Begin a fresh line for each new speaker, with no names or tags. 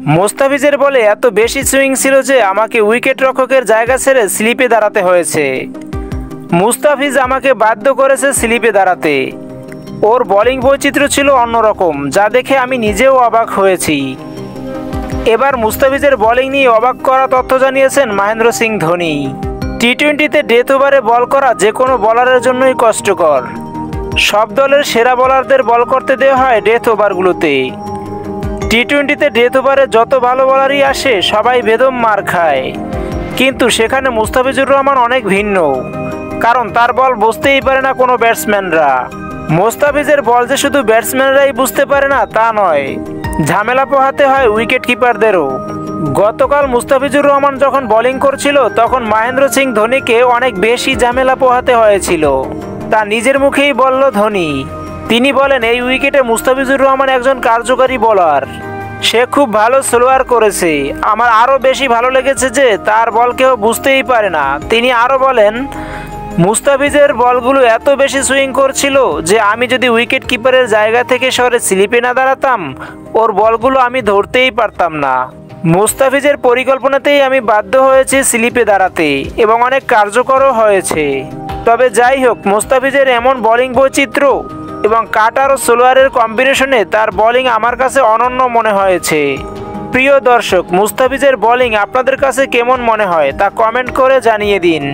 মুস্তাফিজের বলে এত বেশি সুইং ছিল যে আমাকে উইকেট রক্ষকের জায়গা ছেড়ে স্লিপে দাঁড়াতে হয়েছে। মুস্তাফিজ আমাকে বাধ্য করেছে স্লিপে দাঁড়াতে। ওর বোলিং বৈচিত্র্য ছিল অন্যরকম, যা দেখে আমি নিজেও অবাক হয়েছি। এবার মুস্তাফিজের বোলিং নিয়ে অবাক করা তথ্য জানিয়েছেন মহেন্দ্র সিং ধোনি। টি-20তে ডেথ ওভারে বল করা যে কোনো বোলারের জন্যই কষ্টকর। সব দলের সেরা বোলারদের বল করতে দেওয়া হয় ডেথ ওভারগুলোতে। টি-20তে ডেথ ওভারে যত ভালো বোলারই আসে সবাই বেদম মার খায়, কিন্তু সেখানে মুস্তাফিজুর রহমান অনেক ভিন্ন, কারণ তার বল বুঝতেই পারে না কোনো ব্যাটসম্যানরা। মুস্তাফিজের বল যে শুধু ব্যাটসম্যানরাই বুঝতে পারে না তা নয়, ঝামেলা পোহাতে হয় উইকেট কিপারদেরও। গতকাল মুস্তাফিজুর রহমান যখন বোলিং করছিল তখন মহেন্দ্র সিং ধোনিকে অনেক বেশি ঝামেলা পোহাতে হয়েছিল, তা নিজের মুখেই বলল ধোনি। তিনি বলেন, এই উইকেটে মুস্তাফিজুর রহমান একজন কার্যকারী বোলার, সে খুব ভালো স্লোয়ার করেছে। আমার আরও বেশি ভালো লেগেছে যে তার বল কেউ বুঝতেই পারে না। তিনি আরও বলেন, মুস্তাফিজের বলগুলো এত বেশি সুইং করছিল যে আমি যদি উইকেট কিপারের জায়গা থেকে সরে স্লিপে না দাঁড়াতাম ওর বলগুলো আমি ধরতেই পারতাম না। মুস্তাফিজের পরিকল্পনাতেই আমি বাধ্য হয়েছি স্লিপে দাঁড়াতে এবং অনেক কার্যকরও হয়েছে। তবে যাই হোক, মুস্তাফিজের এমন বোলিং বৈচিত্র্য এবং কাটার ও স্লোয়ারের কম্বিনেশনে তার বোলিং আমার কাছে অনন্য মনে হয়েছে। প্রিয় দর্শক, মুস্তাফিজের বোলিং আপনাদের কাছে কেমন মনে হয় তা কমেন্ট করে জানিয়ে দিন।